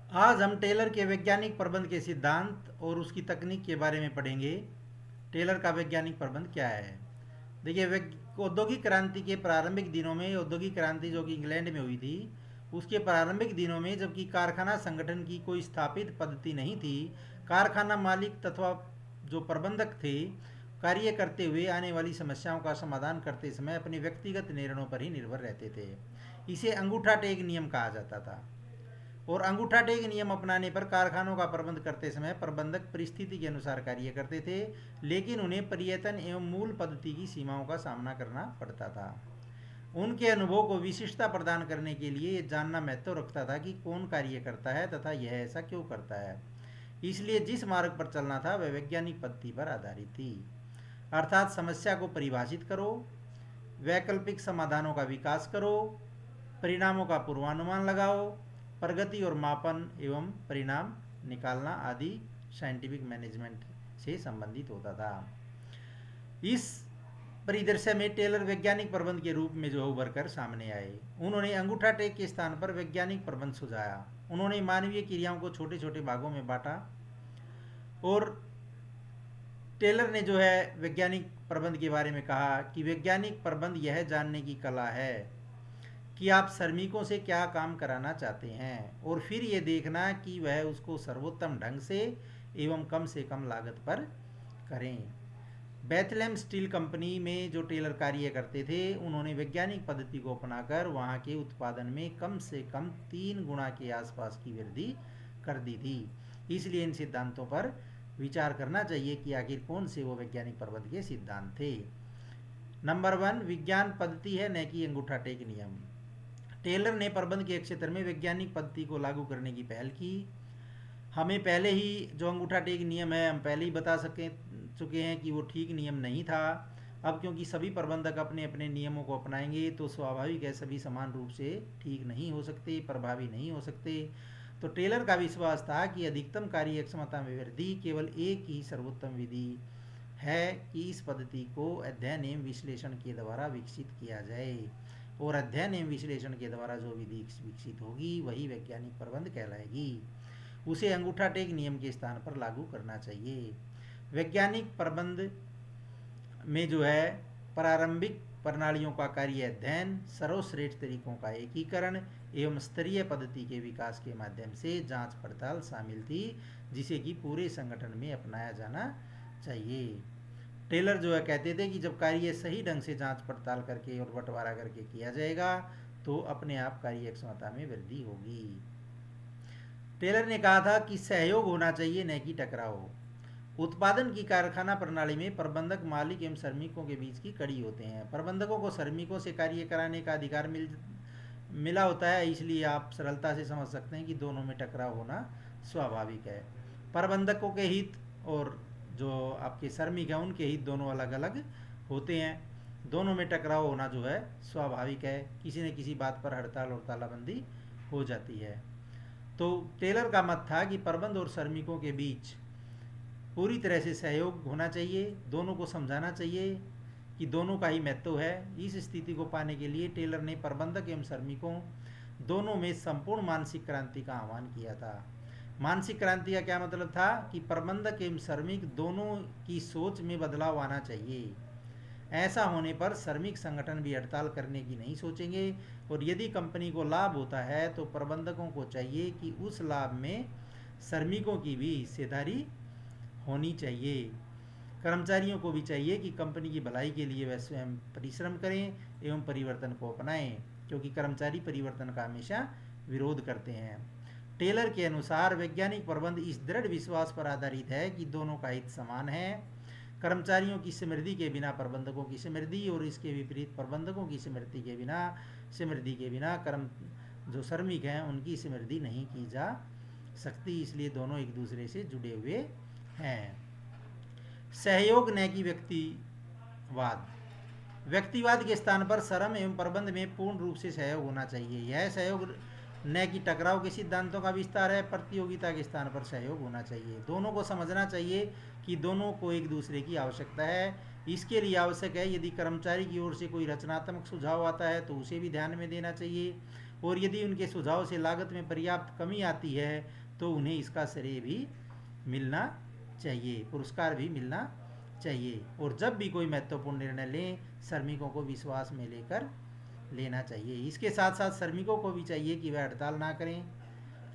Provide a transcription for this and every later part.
आज हम टेलर के वैज्ञानिक प्रबंध के सिद्धांत और उसकी तकनीक के बारे में पढ़ेंगे। टेलर का वैज्ञानिक प्रबंध क्या है? देखिए, औद्योगिक क्रांति के प्रारंभिक दिनों में, औद्योगिक क्रांति जो कि इंग्लैंड में हुई थी, उसके प्रारंभिक दिनों में जबकि कारखाना संगठन की कोई स्थापित पद्धति नहीं थी, कारखाना मालिक तथा जो प्रबंधक थे, कार्य करते हुए आने वाली समस्याओं का समाधान करते समय अपने व्यक्तिगत निर्णयों पर ही निर्भर रहते थे। इसे अंगूठा टेक नियम कहा जाता था। और अंगूठा टेक नियम अपनाने पर कारखानों का प्रबंध करते समय प्रबंधक परिस्थिति के अनुसार कार्य करते थे, लेकिन उन्हें परिवर्तन एवं मूल पद्धति की सीमाओं का सामना करना पड़ता था। उनके अनुभव को विशिष्टता प्रदान करने के लिए ये जानना महत्व रखता था कि कौन कार्य करता है तथा यह ऐसा क्यों करता है। इसलिए जिस मार्ग पर चलना था वह वैज्ञानिक पद्धति पर आधारित थी। अर्थात समस्या को परिभाषित करो, वैकल्पिक समाधानों का विकास करो, परिणामों का पूर्वानुमान लगाओ, प्रगति और मापन एवं परिणाम निकालना आदि साइंटिफिक मैनेजमेंट से संबंधित होता था। इस परिदृश्य में टेलर वैज्ञानिक प्रबंध के रूप में जो उभर कर सामने आए। उन्होंने अंगूठा टेक के स्थान पर वैज्ञानिक प्रबंध सुझाया। उन्होंने मानवीय क्रियाओं को छोटे छोटे भागों में बांटा और टेलर ने जो है वैज्ञानिक प्रबंध के बारे में कहा कि वैज्ञानिक प्रबंध यह जानने की कला है कि आप श्रमिकों से क्या काम कराना चाहते हैं और फिर ये देखना कि वह उसको सर्वोत्तम ढंग से एवं कम से कम लागत पर करें। बेथलेम स्टील कंपनी में जो टेलर कार्य करते थे, उन्होंने वैज्ञानिक पद्धति को अपनाकर वहाँ के उत्पादन में कम से कम 3 गुना के आसपास की वृद्धि कर दी थी। इसलिए इन सिद्धांतों पर विचार करना चाहिए कि आखिर कौन से वो वैज्ञानिक प्रबंध के सिद्धांत थे। नंबर 1, विज्ञान पद्धति है न कि अंगूठा टेक नियम। टेलर ने प्रबंध के क्षेत्र में वैज्ञानिक पद्धति को लागू करने की पहल की। हमें पहले ही जो अंगूठा टेक नियम है, हम पहले ही बता चुके हैं कि वो ठीक नियम नहीं था। अब क्योंकि सभी प्रबंधक अपने अपने नियमों को अपनाएंगे तो स्वाभाविक है सभी समान रूप से ठीक नहीं हो सकते, प्रभावी नहीं हो सकते। तो टेलर का विश्वास था कि अधिकतम कार्य क्षमता में वृद्धि केवल एक ही सर्वोत्तम विधि है कि इस पद्धति को अध्ययन एवं विश्लेषण के द्वारा विकसित किया जाए, और अध्ययन एवं विश्लेषण के द्वारा जो विधि विकसित होगी वही वैज्ञानिक प्रबंध कहलाएगी। उसे अंगूठा टेक नियम के स्थान पर लागू करना चाहिए। वैज्ञानिक प्रबंध में जो है प्रारंभिक प्रणालियों का कार्य अध्ययन, सर्वश्रेष्ठ तरीकों का एकीकरण एवं स्तरीय पद्धति के विकास के माध्यम से जांच पड़ताल शामिल थी, जिसे कि पूरे संगठन में अपनाया जाना चाहिए। टेलर जो है कहते थे कि जब कार्य सही ढंग से जांच पड़ताल करके और बंटवारा करके किया जाएगा तो अपने आप कार्य क्षमता में वृद्धि होगी। टेलर ने कहा था कि सहयोग होना चाहिए न कि टकराव। उत्पादन की कारखाना प्रणाली में प्रबंधक मालिक एवं श्रमिकों के बीच की कड़ी होते हैं। प्रबंधकों को श्रमिकों से कार्य कराने का अधिकार मिला होता है, इसलिए आप सरलता से समझ सकते हैं कि दोनों में टकराव होना स्वाभाविक है। प्रबंधकों के हित और जो आपके श्रमिक हैं उनके हित दोनों अलग अलग होते हैं। दोनों में टकराव होना जो है स्वाभाविक है, किसी न किसी बात पर हड़ताल और तालाबंदी हो जाती है। तो टेलर का मत था कि प्रबंध और श्रमिकों के बीच पूरी तरह से सहयोग होना चाहिए, दोनों को समझाना चाहिए कि दोनों का ही महत्व है। इस स्थिति को पाने के लिए टेलर ने प्रबंधक एवं श्रमिकों दोनों में संपूर्ण मानसिक क्रांति का आह्वान किया था। मानसिक क्रांति का क्या मतलब था कि प्रबंधक एवं श्रमिक दोनों की सोच में बदलाव आना चाहिए। ऐसा होने पर श्रमिक संगठन भी हड़ताल करने की नहीं सोचेंगे, और यदि कंपनी को लाभ होता है तो प्रबंधकों को चाहिए कि उस लाभ में श्रमिकों की भी हिस्सेदारी होनी चाहिए। कर्मचारियों को भी चाहिए कि कंपनी की भलाई के लिए वह स्वयं परिश्रम करें एवं परिवर्तन को अपनाएं, क्योंकि कर्मचारी परिवर्तन का हमेशा विरोध करते हैं। टेलर के अनुसार वैज्ञानिक प्रबंध इस दृढ़ विश्वास पर आधारित है कि दोनों का हित समान है। कर्मचारियों की समृद्धि के बिना प्रबंधकों की समृद्धि, और इसके विपरीत प्रबंधकों की समृद्धि के बिना कर्म जो श्रमिक हैं उनकी समृद्धि नहीं की जा सकती। इसलिए दोनों एक दूसरे से जुड़े हुए हैं। सहयोग न कि व्यक्तिवाद। व्यक्तिवाद के स्थान पर श्रम एवं प्रबंध में पूर्ण रूप से सहयोग होना चाहिए। यह सहयोग न कि टकराव के सिद्धांतों का विस्तार है। प्रतियोगिता के स्थान पर सहयोग होना चाहिए। दोनों को समझना चाहिए कि दोनों को एक दूसरे की आवश्यकता है। इसके लिए आवश्यक है यदि कर्मचारी की ओर से कोई रचनात्मक सुझाव आता है तो उसे भी ध्यान में देना चाहिए, और यदि उनके सुझाव से लागत में पर्याप्त कमी आती है तो उन्हें इसका श्रेय भी मिलना चाहिए, पुरस्कार भी मिलना चाहिए। और जब भी कोई महत्वपूर्ण निर्णय लें, श्रमिकों को विश्वास में लेकर लेना चाहिए। इसके साथ साथ श्रमिकों को भी चाहिए कि वह हड़ताल ना करें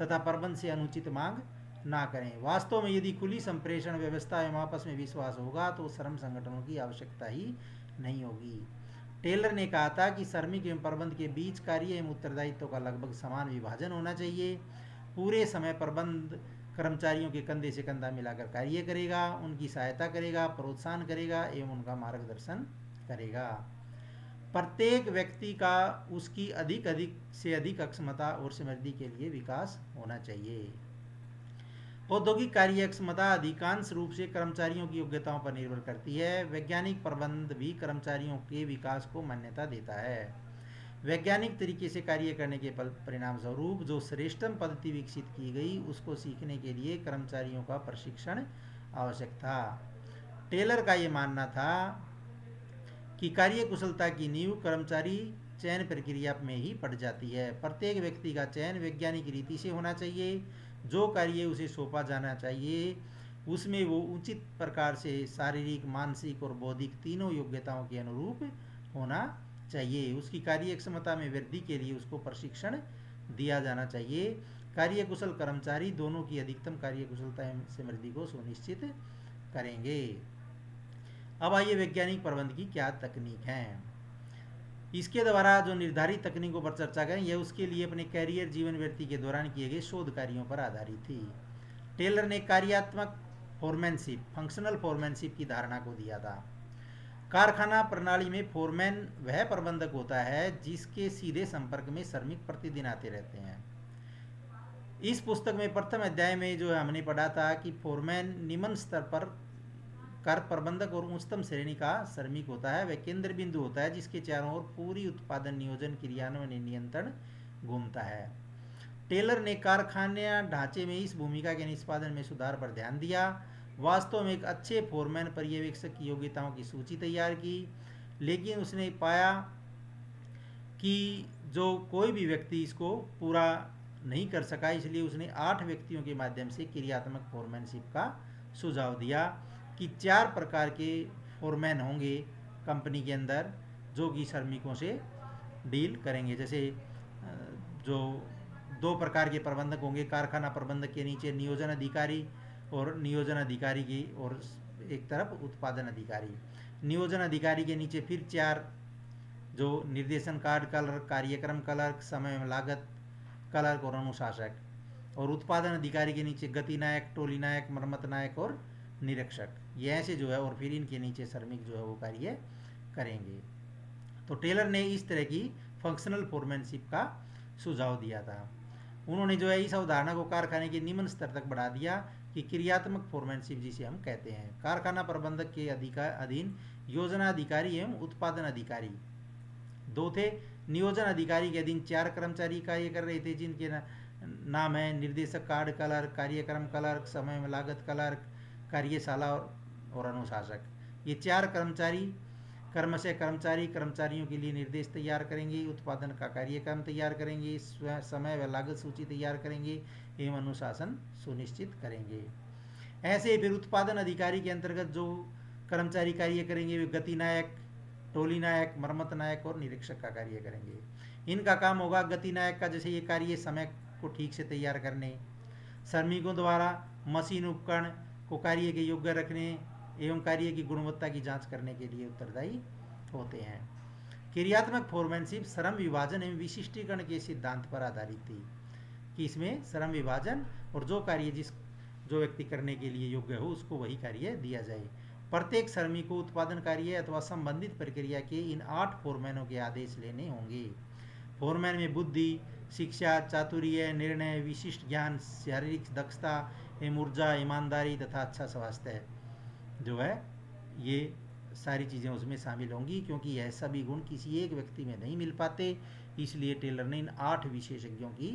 तथा प्रबंध से अनुचित मांग ना करें। वास्तव में यदि खुली संप्रेषण व्यवस्था एवं आपस में विश्वास होगा तो श्रम संगठनों की आवश्यकता ही नहीं होगी। टेलर ने कहा था कि श्रमिक एवं प्रबंध के बीच कार्य एवं उत्तरदायित्व का लगभग समान विभाजन होना चाहिए। पूरे समय प्रबंध कर्मचारियों के कंधे से कंधा मिलाकर कार्य करेगा, उनकी सहायता करेगा, प्रोत्साहन करेगा एवं उनका मार्गदर्शन करेगा। प्रत्येक व्यक्ति का उसकी अधिक से अधिक क्षमता और समृद्धि के लिए विकास होना चाहिए। औद्योगिक कार्य क्षमता अधिकांश रूप से कर्मचारियों की योग्यताओं पर निर्भर करती है। वैज्ञानिक प्रबंध भी कर्मचारियों के विकास को मान्यता देता है। वैज्ञानिक तरीके से कार्य करने के परिणाम स्वरूप जो श्रेष्ठतम पद्धति विकसित की गई, उसको सीखने के लिए कर्मचारियों का प्रशिक्षण आवश्यक था। टेलर का ये मानना था कि कार्य कुशलता की नींव कर्मचारी चयन प्रक्रिया में ही पड़ जाती है। प्रत्येक व्यक्ति का चयन वैज्ञानिक रीति से होना चाहिए। जो कार्य उसे सौंपा जाना चाहिए उसमें वो उचित प्रकार से शारीरिक, मानसिक और बौद्धिक तीनों योग्यताओं के अनुरूप होना चाहिए। उसकी कार्य क्षमता में वृद्धि के लिए उसको प्रशिक्षण दिया जाना चाहिए। कार्य कुशल कर्मचारी दोनों की अधिकतम कार्य कुशलता एवं समृद्धि को सुनिश्चित करेंगे। अब आइए वैज्ञानिक प्रबंध की क्या तकनीक है। इसके द्वारा जो निर्धारित तकनीकों पर चर्चा करें, यह उसके लिए अपने कैरियर जीवन व्यक्ति के दौरान किए गए शोध कार्यों पर आधारित थी। टेलर ने कार्यात्मक फोरमैनशिप, फंक्शनल फोरमैनशिप की धारणा को दिया था। कारखाना प्रणाली में फोरमैन वह प्रबंधक होता है जिसके सीधे संपर्क में श्रमिक प्रतिदिन आते रहते हैं। इस पुस्तक में प्रथम अध्याय में जो हमने पढ़ा था कि फोरमैन निम्न स्तर पर कर प्रबंधक और उच्चतम श्रेणी का श्रमिक होता है। वह केंद्र बिंदु होता है जिसके चारों ओर पूरी उत्पादन, नियोजन, क्रियान्वयन, नियंत्रण घूमता है। टेलर ने कारखाने ढांचे में इस भूमिका के निष्पादन में सुधार पर ध्यान दिया। वास्तव में एक अच्छे फोरमैन पर्यवेक्षक की योग्यताओं की सूची तैयार की, लेकिन उसने पाया कि जो कोई भी व्यक्ति इसको पूरा नहीं कर सका, इसलिए उसने 8 व्यक्तियों के माध्यम से क्रियात्मक फोरमैनशिप का सुझाव दिया कि 4 प्रकार के फोरमैन होंगे कंपनी के अंदर जो कि श्रमिकों से डील करेंगे। जैसे जो 2 प्रकार के प्रबंधक होंगे, कारखाना प्रबंधक के नीचे नियोजन अधिकारी और नियोजन अधिकारी की और एक तरफ उत्पादन अधिकारी। नियोजन अधिकारी के नीचे फिर 4 जो निर्देशन कार्ड क्लर्क, कार्यक्रम क्लर्क, समय में लागत क्लर्क और अनुशासक। और उत्पादन अधिकारी के नीचे गति नायक, टोली नायक, मरम्मत नायक और निरीक्षक। ये ऐसे जो है, और फिर इनके नीचे श्रमिक जो है वो कार्य करेंगे। तो टेलर ने इस तरह की फंक्शनल फोरमैनशिप का सुझाव दिया था। उन्होंने जो है इस अवधारणा को कारखाने के निम्न स्तर तक बढ़ा दिया कि क्रियात्मक फोरमैनशिप जिसे हम कहते हैं। कारखाना प्रबंधक के अधीन योजना अधिकारी एवं उत्पादन अधिकारी 2 थे। नियोजन अधिकारी के अधीन 4 कर्मचारी कार्य कर रहे थे जिनके नाम है निर्देशक कार्ड क्लर्क, कार्यक्रम क्लर्क, समय में लागत क्लर्क, कार्यशाला और अनुशासक। ये 4 कर्मचारियों के लिए निर्देश तैयार करेंगे, उत्पादन का कार्यक्रम तैयार करेंगे, समय व लागत सूची तैयार करेंगे एवं अनुशासन सुनिश्चित करेंगे। ऐसे ही फिर उत्पादन अधिकारी के अंतर्गत जो कर्मचारी कार्य करेंगे वे गति नायक, टोली नायक, मरम्मत नायक और निरीक्षक का कार्य करेंगे। इनका काम होगा गति नायक का जैसे ये कार्य समय को ठीक से तैयार करने, श्रमिकों द्वारा मशीन उपकरण को कार्य के योग्य रखने एवं कार्य की गुणवत्ता की जांच करने के लिए उत्तरदायी होते हैं। क्रियात्मक फोरमैनशिप श्रम विभाजन एवं विशिष्टीकरण के सिद्धांत पर आधारित थी कि इसमें श्रम विभाजन और जो कार्य जो व्यक्ति करने के लिए योग्य हो उसको वही कार्य दिया जाए। प्रत्येक श्रमिक को उत्पादन कार्य अथवा संबंधित प्रक्रिया के इन 8 फोरमैनों के आदेश लेने होंगे। फोरमैन में बुद्धि, शिक्षा, चातुर्य, निर्णय, विशिष्ट ज्ञान, शारीरिक दक्षता एवं ऊर्जा, ईमानदारी तथा अच्छा स्वास्थ्य जो है ये सारी चीज़ें उसमें शामिल होंगी, क्योंकि यह सभी गुण किसी एक व्यक्ति में नहीं मिल पाते। इसलिए टेलर ने इन 8 विशेषज्ञों की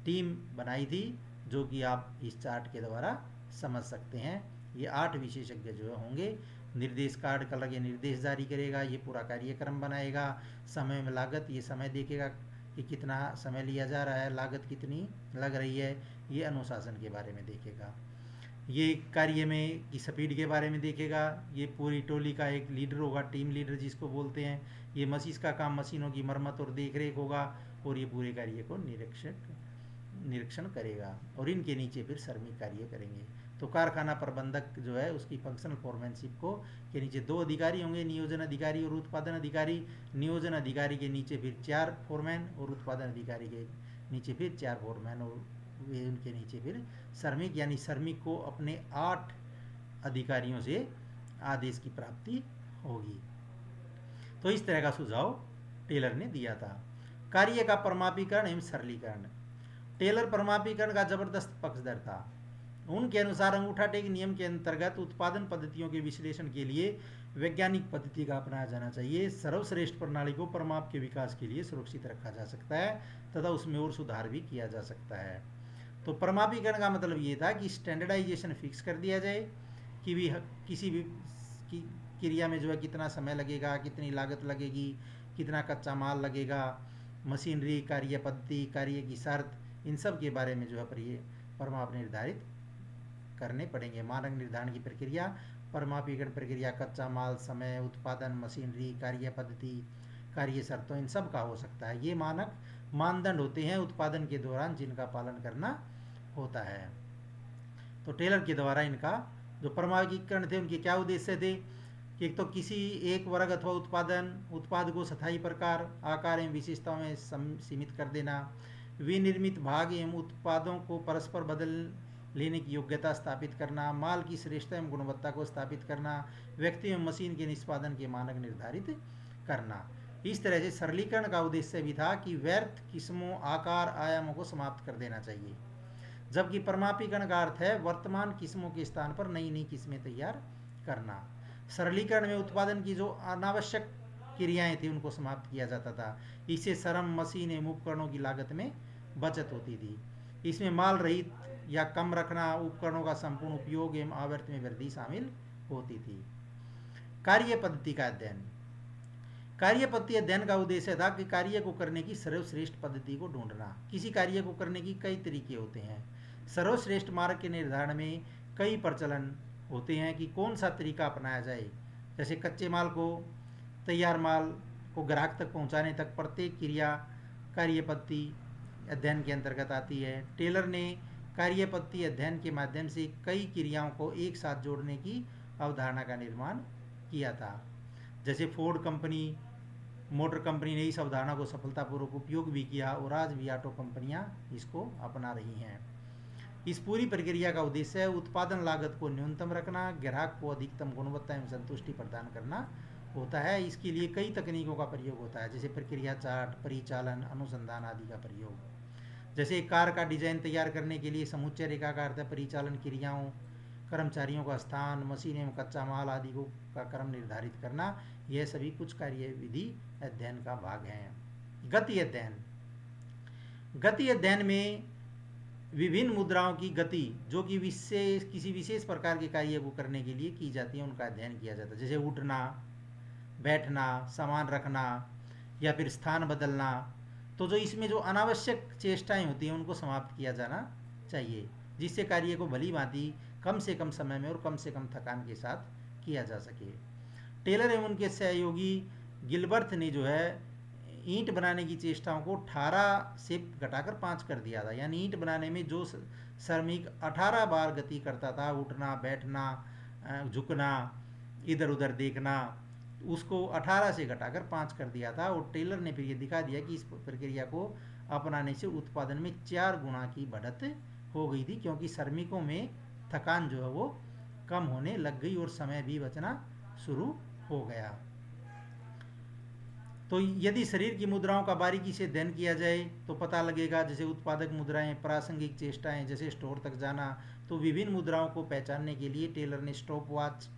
टीम बनाई थी जो कि आप इस चार्ट के द्वारा समझ सकते हैं। ये 8 विशेषज्ञ जो होंगे। निर्देश कार्ड क्लर्क ये निर्देश जारी करेगा, ये पूरा कार्यक्रम बनाएगा, समय में लागत ये समय देखेगा, कि कितना समय लिया जा रहा है, लागत कितनी लग रही है, ये अनुशासन के बारे में देखेगा। ये कार्य में की स्पीड के बारे में देखेगा। ये पूरी टोली का एक लीडर होगा, टीम लीडर जिसको बोलते हैं। ये मशीन का काम, मशीनों की मरम्मत और देखरेख होगा, और ये पूरे कार्य को निरीक्षण करेगा, और इनके नीचे फिर श्रमिक कार्य करेंगे। तो कारखाना प्रबंधक जो है उसकी फंक्शनल फोरमैनशिप को के नीचे 2 अधिकारी होंगे, नियोजन अधिकारी और उत्पादन अधिकारी। नियोजन अधिकारी के नीचे फिर 4 फोरमैन, और उत्पादन अधिकारी के नीचे फिर 4 फोरमैन, और वे उनके नीचे फिर श्रमिक, यानी श्रमिक को अपने 8 अधिकारियों से आदेश की प्राप्ति होगी। तो इस तरह का सुझाव टेलर ने दिया था। कार्य का परमापीकरण एवं सरलीकरण। टेलर परमापीकरण का जबरदस्त पक्षधर था। उनके अनुसार अंगूठा टेक नियम के अंतर्गत उत्पादन पद्धतियों के विश्लेषण के लिए वैज्ञानिक पद्धति का अपनाया जाना चाहिए। सर्वश्रेष्ठ प्रणाली को परमाप के विकास के लिए सुरक्षित रखा जा सकता है तथा उसमें और सुधार भी किया जा सकता है। तो परमापीकरण का मतलब ये था कि स्टैंडर्डाइजेशन फिक्स कर दिया जाए कि भी किसी भी क्रिया में जो है कितना समय लगेगा, कितनी लागत लगेगी, कितना कच्चा माल लगेगा, मशीनरी, कार्य पद्धति, कार्य की शर्त, इन सब के बारे में जो है परमाप निर्धारित करने पड़ेंगे। मानक निर्धारण की प्रक्रिया, परमापीकरण प्रक्रिया कच्चा माल, समय, उत्पादन, मशीनरी, कार्य पद्धति, कार्य शर्तों, इन सब का हो सकता है। ये मानक मानदंड होते हैं उत्पादन के दौरान जिनका पालन करना होता है। तो टेलर के द्वारा इनका जो परमापीकरण थे उनके क्या उद्देश्य थे कि एक तो किसी एक वर्ग अथवा उत्पाद को स्थायी प्रकार, आकार एवं विशेषताओं में सीमित कर देना, विनिर्मित भाग एवं उत्पादों को परस्पर बदल लेने की योग्यता स्थापित करना, माल की श्रेष्ठता एवं गुणवत्ता को स्थापित करना, व्यक्ति एवं मशीन के निष्पादन के मानक निर्धारित करना। इस तरह से सरलीकरण का उद्देश्य भी था कि व्यर्थ किस्मों, आकार, आयामों को समाप्त कर देना चाहिए, जबकि परमापीकरण का अर्थ है वर्तमान किस्मों के स्थान पर नई नई किस्में तैयार करना। सरलीकरण में उत्पादन की जो अनावश्यक क्रियाएं थी उनको समाप्त किया जाता था। इससे श्रम, मशीन एवं उपकरणों की लागत में बचत होती थी। इसमें माल रहित या कम रखना, उपकरणों का संपूर्ण उपयोग एवं आवर्त में वृद्धि शामिल होती थी। कार्य पद्धति का अध्ययन। कार्य पद्धति अध्ययन का उद्देश्य था कि कार्य को करने की सर्वश्रेष्ठ पद्धति को ढूंढना। किसी कार्य को करने की कई तरीके होते हैं। सर्वश्रेष्ठ मार्ग के निर्धारण में कई प्रचलन होते हैं कि कौन सा तरीका अपनाया जाए। जैसे कच्चे माल को, तैयार माल को ग्राहक तक पहुंचाने तक प्रत्येक क्रिया कार्य पद्धति अध्ययन के अंतर्गत आती है। टेलर ने कार्य पद्धति अध्ययन के माध्यम से कई क्रियाओं को एक साथ जोड़ने की अवधारणा का निर्माण किया था। जैसे फोर्ड कंपनी, मोटर कंपनी ने इस अवधारणा को सफलतापूर्वक उपयोग भी किया, और आज भी ऑटो कंपनियां इसको अपना रही हैं। इस पूरी प्रक्रिया का उद्देश्य है उत्पादन लागत को न्यूनतम रखना, ग्राहक को अधिकतम गुणवत्ता एवं संतुष्टि प्रदान करना होता है। इसके लिए कई तकनीकों का प्रयोग होता है, जैसे प्रक्रिया चार्ट, परिचालन, अनुसंधान आदि का प्रयोग। जैसे कार का डिजाइन तैयार करने के लिए समुच्चय रेखा का अर्थ है परिचालन क्रियाओं, कर्मचारियों का स्थान, मशीन एवं कच्चा माल आदि को का क्रम निर्धारित करना, यह सभी कुछ कार्य विधि अध्ययन का भाग है। गति अध्ययन। गति अध्ययन में विभिन्न मुद्राओं की गति जो कि किसी विशेष प्रकार के कार्य को करने के लिए की जाती है उनका अध्ययन किया जाता है। जैसे उठना, बैठना, सामान रखना या फिर स्थान बदलना। तो जो इसमें जो अनावश्यक चेष्टाएं होती हैं उनको समाप्त किया जाना चाहिए, जिससे कार्य को भली भांति कम से कम समय में और कम से कम थकान के साथ किया जा सके। टेलर एवं उनके सहयोगी गिलबर्थ ने जो है ईंट बनाने की चेष्टाओं को 18 से घटाकर 5 कर दिया था। यानी ईंट बनाने में जो श्रमिक 18 बार गति करता था, उठना, बैठना, झुकना, इधर उधर देखना, उसको 18 से घटाकर 5 कर दिया था। और टेलर ने फिर ये दिखा दिया कि इस प्रक्रिया को अपनाने से उत्पादन में 4 गुना की बढ़त हो गई थी, क्योंकि श्रमिकों में थकान जो है वो कम होने लग गई और समय भी बचना शुरू हो गया। तो यदि शरीर की मुद्राओं का बारीकी से अध्ययन किया जाए तो पता लगेगा, जैसे उत्पादक मुद्राएं, प्रासंगिक चेष्टाएं, जैसे स्टोर तक जाना। तो विभिन्न मुद्राओं को पहचानने के लिए टेलर ने स्टॉप वॉच,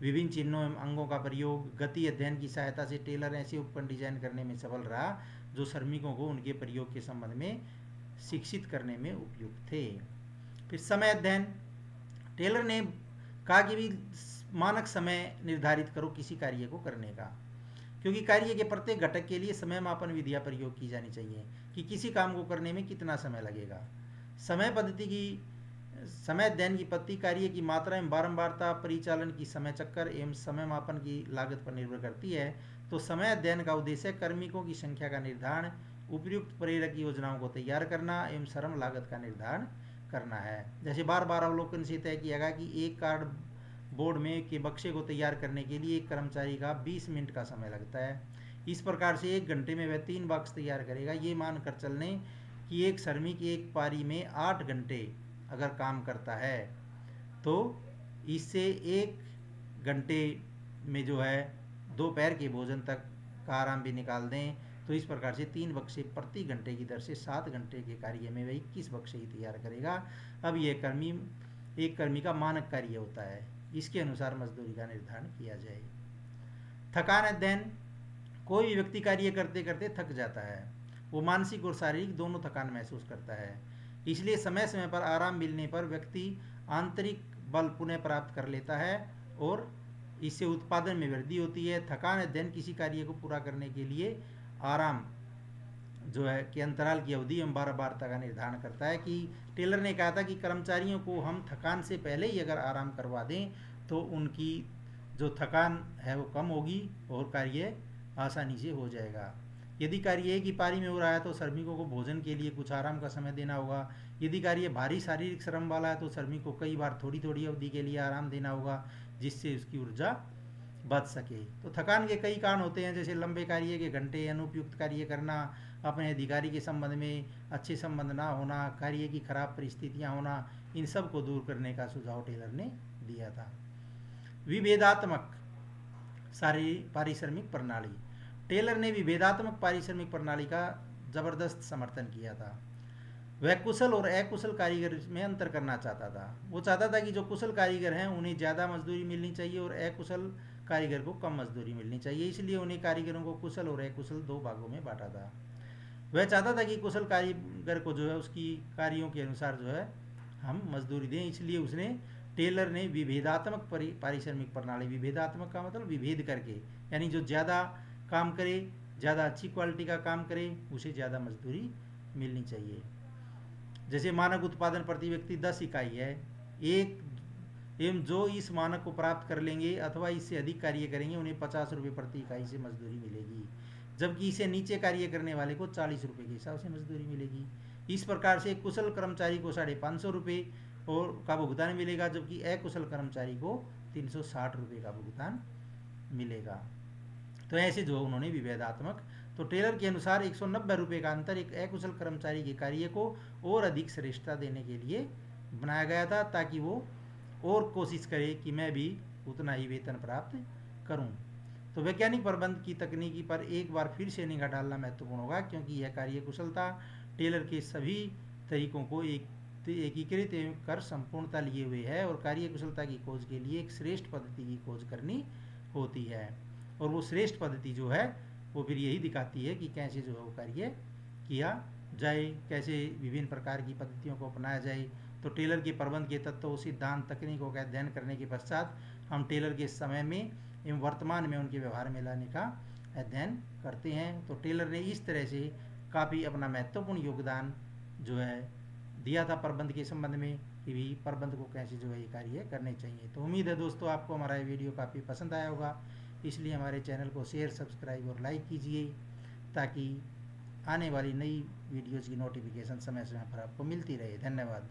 विभिन्न चिन्हों एवं अंगों का प्रयोग, गति अध्ययन की सहायता से टेलर ऐसे उपकरण डिजाइन करने में सफल रहा जो श्रमिकों को उनके प्रयोग के संबंध में शिक्षित करने में उपयुक्त थे। फिर समय अध्ययन। टेलर ने कहा कि भी मानक समय निर्धारित करो किसी कार्य को करने का। क्योंकि कार्य के प्रत्येक घटक के लिए समय मापन विधियां प्रयोग की जानी चाहिए कि किसी काम को करने में कितना समय लगेगा। समय अध्ययन की पद्धति कार्य की मात्रा एवं बारंबारता, परिचालन की समय चक्कर एवं समय मापन की लागत पर निर्भर करती है। तो समय अध्ययन का उद्देश्य कार्मिकों की संख्या का निर्धारण, उपयुक्त प्रेरक योजनाओं को तैयार करना एवं श्रम लागत का निर्धारण करना है। जैसे बार बार अवलोकन से तय किया गया कि एक कार्ड बोर्ड में के बक्से को तैयार करने के लिए एक कर्मचारी का 20 मिनट का समय लगता है। इस प्रकार से 1 घंटे में वह 3 बक्स तैयार करेगा। ये मानकर चलने कि एक श्रमिक एक पारी में 8 घंटे अगर काम करता है तो इससे 1 घंटे में जो है दोपहर के भोजन तक का आराम भी निकाल दें, तो इस प्रकार से 3 बक्से प्रति घंटे की दर से 7 घंटे के कार्य में वह 21 बक्से ही तैयार करेगा। अब यह एक कर्मी का मानक कार्य होता है, इसके अनुसार मजदूरी का निर्धारण किया जाए। थकान अध्ययन, कोई भी व्यक्ति कार्य करते करते थक जाता है, वो मानसिक और शारीरिक दोनों थकान महसूस करता है। इसलिए समय समय पर आराम मिलने पर व्यक्ति आंतरिक बल पुनः प्राप्त कर लेता है और इससे उत्पादन में वृद्धि होती है। थकान अध्ययन किसी कार्य को पूरा करने के लिए आराम जो है कि अंतराल की अवधि एवं बारंबारता का निर्धारण करता है। कि टेलर ने कहा था कि कर्मचारियों को हम थकान से पहले ही अगर आराम करवा दें तो उनकी जो थकान है वो कम होगी और कार्य आसानी से हो जाएगा। यदि कार्य एक ही पारी में हो रहा है तो श्रमिकों को भोजन के लिए कुछ आराम का समय देना होगा। यदि कार्य भारी शारीरिक श्रम वाला है तो श्रमिक को कई बार थोड़ी थोड़ी अवधि के लिए आराम देना होगा, जिससे उसकी ऊर्जा बच सके। तो थकान के कई कारण होते हैं, जैसे लंबे कार्य के घंटे, अनुपयुक्त कार्य करना, अपने अधिकारी के संबंध में अच्छे संबंध ना होना, कार्य की खराब परिस्थितियां होना, इन सब को दूर करने का सुझाव टेलर ने दिया था। विभेदात्मक पारिश्रमिक प्रणाली, टेलर ने विभेदात्मक पारिश्रमिक प्रणाली का जबरदस्त समर्थन किया था। वह कुशल और अकुशल कारीगर में अंतर करना चाहता था। वो चाहता था कि जो कुशल कारीगर हैं उन्हें ज़्यादा मजदूरी मिलनी चाहिए और अकुशल कारीगर को कम मजदूरी मिलनी चाहिए। इसलिए उन्हें कारीगरों को कुशल और अकुशल 2 भागों में बांटा था। वह चाहता था कि कुशल कारीगर को जो है उसकी कार्यों के अनुसार जो है हम मजदूरी दें। इसलिए उसने टेलर ने विभेदात्मक पारिश्रमिक प्रणाली, विभेदात्मक का मतलब विभेद करके, यानी जो ज़्यादा काम करे, ज़्यादा अच्छी क्वालिटी का काम करे, उसे ज़्यादा मजदूरी मिलनी चाहिए। जैसे मानक उत्पादन प्रति व्यक्ति 10 इकाई है, एक एवं जो इस मानक को प्राप्त कर लेंगे अथवा इससे अधिक कार्य करेंगे उन्हें 50 रुपये प्रति इकाई से मजदूरी मिलेगी, जबकि इसे नीचे कार्य करने वाले को 40 रुपये के हिसाब से मजदूरी मिलेगी। इस प्रकार से कुशल कर्मचारी को 550 रुपये और का भुगतान मिलेगा, जबकि अकुशल कर्मचारी को 360 रुपये का भुगतान मिलेगा। तो ऐसे जो उन्होंने विभेदात्मक, तो टेलर के अनुसार 190 रुपये का अंतर एक अकुशल कर्मचारी के कार्य को और अधिक श्रेष्ठता देने के लिए बनाया गया था, ताकि वो और कोशिश करे कि मैं भी उतना ही वेतन प्राप्त करूं। तो वैज्ञानिक प्रबंध की तकनीकी पर एक बार फिर से निगाह डालना महत्वपूर्ण होगा, क्योंकि यह कार्य कुशलता टेलर के सभी तरीकों को एकीकृत कर संपूर्णता लिए हुए है और कार्य कुशलता की खोज के लिए एक श्रेष्ठ पद्धति की खोज करनी होती है। और वो श्रेष्ठ पद्धति जो है वो फिर यही दिखाती है कि कैसे जो है वो कार्य किया जाए, कैसे विभिन्न प्रकार की पद्धतियों को अपनाया जाए। तो टेलर के प्रबंध के तत्वों, सिद्धांत, तकनीकों का अध्ययन करने के पश्चात हम टेलर के समय में एवं वर्तमान में उनके व्यवहार में लाने का अध्ययन करते हैं। तो टेलर ने इस तरह से काफ़ी अपना महत्वपूर्ण योगदान जो है दिया था प्रबंध के संबंध में, कि भी प्रबंध को कैसे जो है ये कार्य करने चाहिए। तो उम्मीद है दोस्तों आपको हमारा ये वीडियो काफ़ी पसंद आया होगा, इसलिए हमारे चैनल को शेयर, सब्सक्राइब और लाइक कीजिए, ताकि आने वाली नई वीडियोज़ की नोटिफिकेशन समय समय पर आपको मिलती रहे। धन्यवाद।